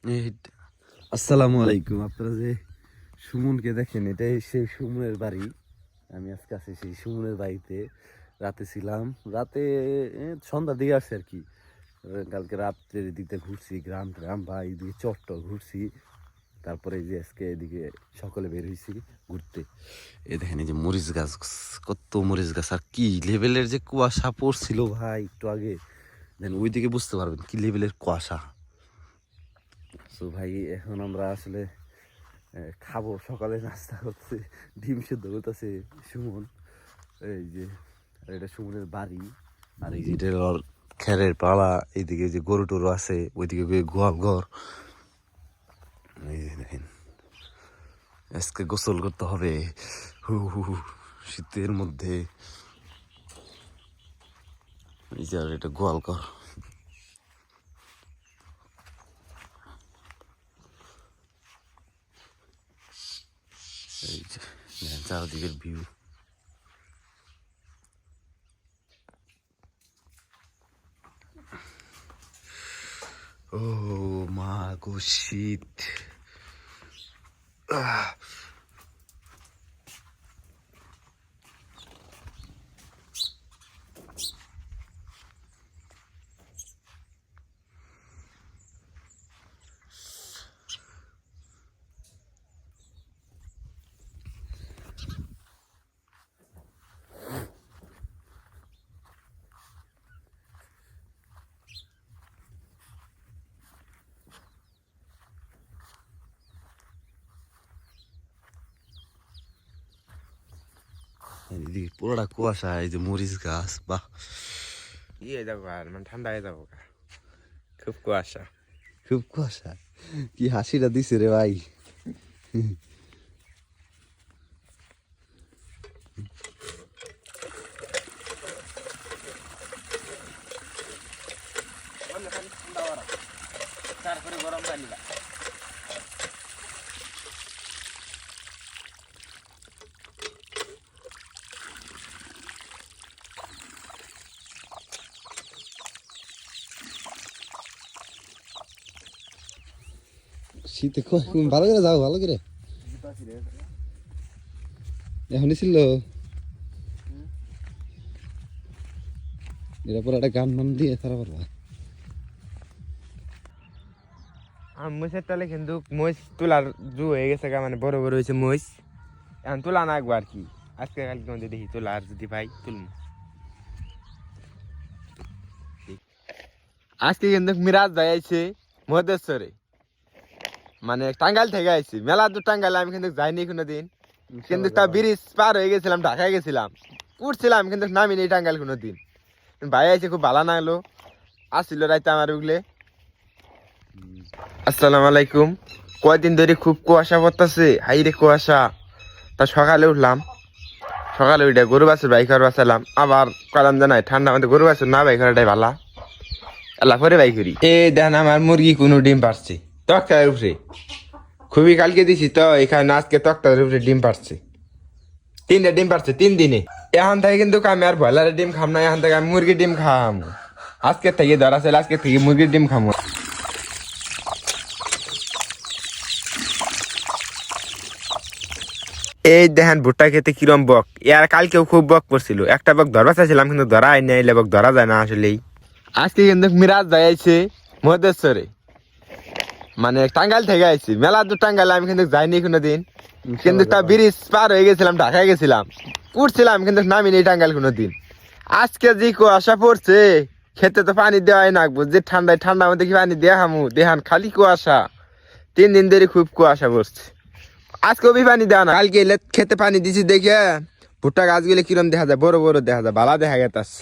এই আসসালামু আলাইকুম। আপনারা যে সুমনকে দেখেন, এটাই সেই সুমনের বাড়ি। আমি আজকে আছি সেই সুমনের বাড়িতে। রাতে ছিলাম, রাতে সন্ধ্যার দিকে আসছে আর কি। কালকে রাত্রের দিকে ঘুরছি গ্রাম গ্রাম বা এইদিকে চট্ট ঘুরছি। তারপরে এই যে আজকে এদিকে সকালে বের হয়েছি ঘুরতে। এই দেখেন এই যে মরিচ গাছ, কত মরিচ গাছ, আর কি লেভেলের যে কুয়াশা পড়ছিল ভাই একটু আগে, দেন ওইদিকে বুঝতে পারবেন কি লেভেলের কুয়াশা। তো ভাই এখন আমরা আসলে খাবো। সকালে নাস্তা করছে, ডিম সেদ্ধ করতেছে সুমন। এই যে আর এটা সুমনের বাড়ি। আর এই যে এটা ওর খেরের পালা, এইদিকে যে গরু টরু আছে, ওইদিকে গোয়াল ঘর। এই যে দেখেন, আজকে গোসল করতে হবে হু হু হু, শীতের মধ্যে। এই যে আর এটা গোয়াল ঘর। এই যে দেখেন চারদিকের ভিউ। ও মা গো শীত। এদিকে পুরোটা কুয়াশা, এই যে মরিচ গাছ, বাহ। ইয়ে যাবো আর মানে ঠান্ডা হয়ে যাবো খুব কুয়াশা। খুব কুয়াশা, কি হাসিটা দিছে রে ভাই। তারপরে গরম পানি শীতে ভালো করে যাও, ভালো করে। এখনই ছিল এর পর একটা গান মান দিয়ে তারা পারবা। মহিষের তালে কিন্তু মহিষ তোলার জু হয়ে গেছে মানে বড় বড় হয়েছে মহিষ। এখন তোলা না আর কি, আজকে কালকে মধ্যে দেখি তোলা, আর যদি ভাই তুলম। আজকে কিন্তু মিরাজ ভাই আইছে মহেশ্বরে, মানে টাঙ্গাইল থেকে আইছি। মেলা দূর টাঙ্গাইল আমি কিন্তু যাইনি কোনোদিন, কিন্তু তা ব্রিজ পার হয়ে গেছিলাম, ঢাকায় গেছিলাম, উঠছিলাম কিন্তু নামিনি টাঙ্গাইল কোনোদিন। ভাই আইছে, খুব ভালো না হলো, আসছিল রাইতে আমার উগলে। আসসালামু আলাইকুম। কয়দিন ধরে খুব কুয়াশা পড়তেছে, হাইরে কুয়াশা। তা সকালে উঠলাম, সকালে উঠে গরু বাছুর বাইক বাঁচালাম, আবার কলাম জানাই ঠান্ডা মধ্যে গরু বাছুর না বাইক করাটাই ভালা। আল্লাহ পরে বাইক করি। দেন আমার মুরগি কোনো ডিম পারছে তক্তার উপরে, খুবই কালকে দিছি তো এখানে, আজকে তক্তার উপরে ডিম পারছে। 3টা ডিম পারছে 3 দিনে। এখন থেকে কিন্তু আমি আর ব্রয়লারের ডিম খাম না, এখন থেকে আমি মুরগির ডিম খাম। আজকে থেকে ধরা ছিল, আজকে থেকে মুরগির ডিম খামো। এই দেখেন ভুট্টা খেতে কিরম বক, এর কালকেও খুব বক পড়ছিল। একটা বক ধরবা চাইছিলাম কিন্তু ধরা হয় না, এলে বক ধরা যায় না আসলেই। আজকে কিন্তু মিরাজ যাইছে মহেশ্বরে, মানে টাঙ্গাইল থেকে আইছি। মেলা দূর টাঙ্গাইল আমি কিন্তু যাইনি কোনোদিন, কিন্তু তা ব্রিজ পার হয়ে গেছিলাম, ঢাকায় গেছিলাম, উঠছিলাম কিন্তু নামিনি টাঙ্গাইল কোনোদিন। আজকে যে কুয়াশা পড়ছে, খেতে তো পানি দেওয়াই নাকবো, যে ঠান্ডায় ঠান্ডার মধ্যে কি পানি দেওয়া হামু, দেহান খালি কুয়াশা। 3 দিন ধরে খুব কুয়াশা পড়ছে, আজকেও পানি দেওয়া না। কালকে এলে খেতে পানি দিছি দেখে ভুট্টা গাছগুলো কিরম দেখা যায়, বড় বড় দেখা যায়, ভালো দেখা গেছে।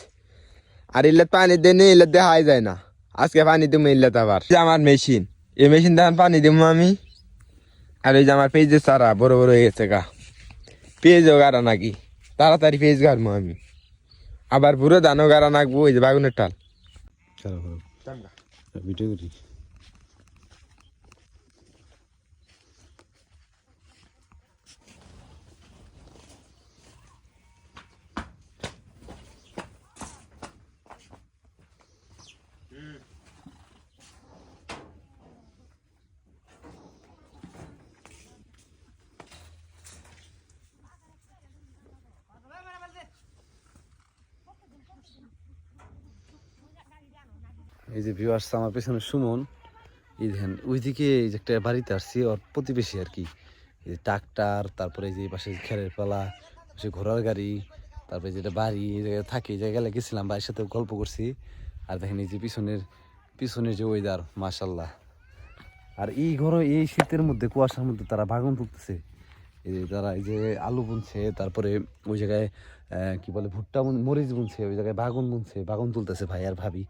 আর এলে পানি দেনে এলে দেখাই যায় না। আজকে পানি দিবো এলে তো আবার আমার মেশিন, এই মেশিন দিয়ে পানি দিবো আমি। আর ওই যে আমার পেঁয়াজের চারা বড় বড় হয়ে গেছে গা, পেঁয়াজও গাড়া নাকি, তাড়াতাড়ি পেঁয়াজ গাড়বো আমি। আবার পুরো ধানও গাড়া নাকবো, ওই যে বাগুনের টাল। ভিডিও করি। এই যে ভিউয়ার্স আমার পেছনে সুমন, এই দেখেন ওইদিকে এই যে একটা বাড়িতে আসছি ওর প্রতিবেশী আর কি, এই যে ট্রাক্টর, তারপরে এই যে এই পাশে খেরের পালা, পাশে ঘোড়ার গাড়ি, তারপরে যেটা বাড়ি, এই জায়গায় থাকি, এই জায়গায় গেছিলাম, ভাইয়ের সাথে গল্প করছি। আর দেখেন এই যে পিছনের যে ওয়েদার মাশাল্লাহ। আর এই ঘরে এই শীতের মধ্যে কুয়াশার মধ্যে তারা বাগান তুলতেছে, এই যে তারা এই যে আলু বুনছে, তারপরে ওই জায়গায় কি বলে ভুট্টা মরিচ বুনছে, ওই জায়গায় বাগান বুনছে, বাগান তুলতেছে ভাই আর ভাবি।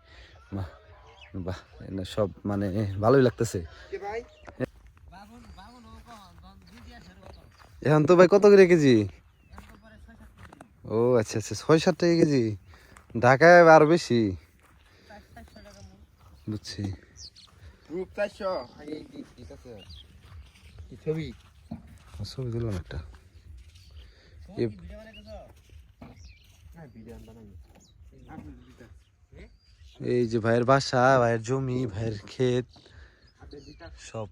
বাহ বাহ, এনে সব মানে ভালোই লাগতেছে। এখন তো ভাই কত করে কেজি? ও আচ্ছা আচ্ছা, 6-7 টাকা কেজি। ঢাকায় আরো বেশি, বুঝছি। ছবি তুললাম একটা। এই যে ভাইয়ের বাসা, ভাইয়ের জমি, ভাইয়ের ক্ষেত সব।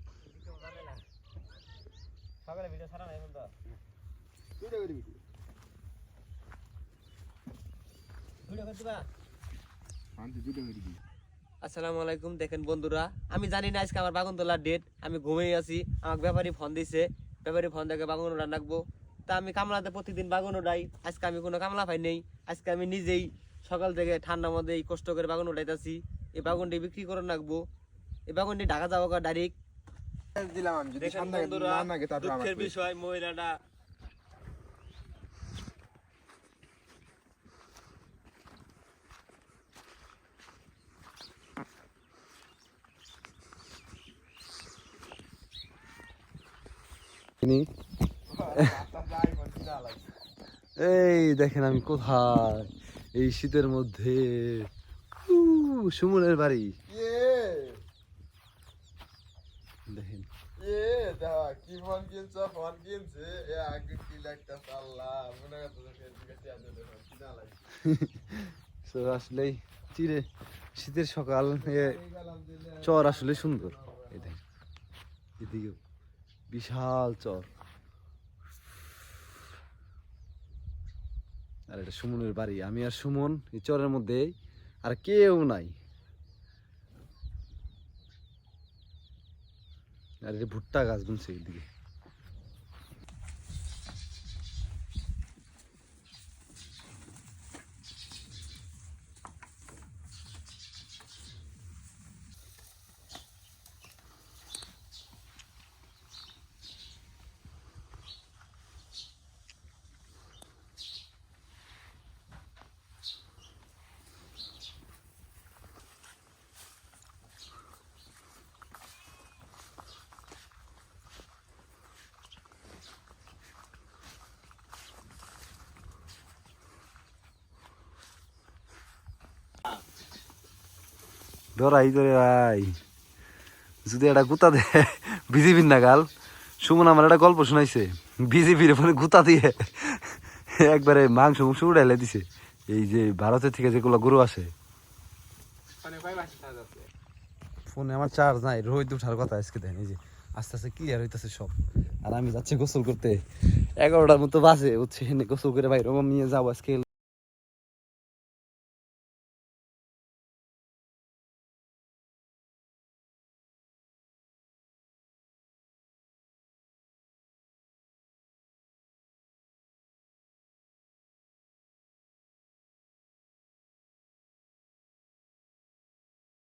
আসসালামু আলাইকুম। দেখেন বন্ধুরা, আমি জানি না আজকে আমার বাগুন তোলার ডেট, আমি ঘুমিয়ে আছি। আমাকে ব্যাপারী ফোন দিছে, ব্যাপারী ফোন দেখে বাগুন ওড়া রাখবো। তা আমি কামলাতে প্রতিদিন বাগুন ওড়াই, আজকে আমি কোনো কামলা পাই নেই। আজকে আমি নিজেই সকাল থেকে ঠান্ডার মধ্যে এই কষ্ট করে বাগুন উঠাইতেছি। এই বাগুনটি বিক্রি করে রাখবো। এই বাগুনটি ঢাকা যাবো ডাইরেক্ট। দেখেন বন্ধুরা, দুঃখের বিষয় মহিলাটা এই দেখেন আমি কোথায়, এই শীতের মধ্যে সুমনের বাড়ি দেখেন। So, আসলেই চিরে শীতের সকাল, চর আসলে সুন্দর। এই দেখেন এদিকে বিশাল চর, আর এটা সুমনের বাড়ি। আমি আর সুমন এই চরের মধ্যে, আর কেউ নাই। আর এটা ভুট্টা গাছ বুনছে এইদিকে। ধরাই ধরে ভাই, যদি একটা গুতা দে বিজেপির নাগাল। সুমন আমার একটা গল্প শোনাইছে, বিজেপির মানে গুতা দিয়ে একবারে মাংস উড়াইলে দিছে। এই যে ভারতের থেকে যেগুলো গরু আসে, ফোনে আমার চার্জ নাই, রোদ উঠার কথা আজকে দেন। এই যে আস্তে আস্তে ক্লিয়ার হইতেছে সব। আর আমি যাচ্ছি গোসল করতে, 11টার মতো বাজে হচ্ছে, গোসল করে বাইরে নিয়ে যাবো আজকে।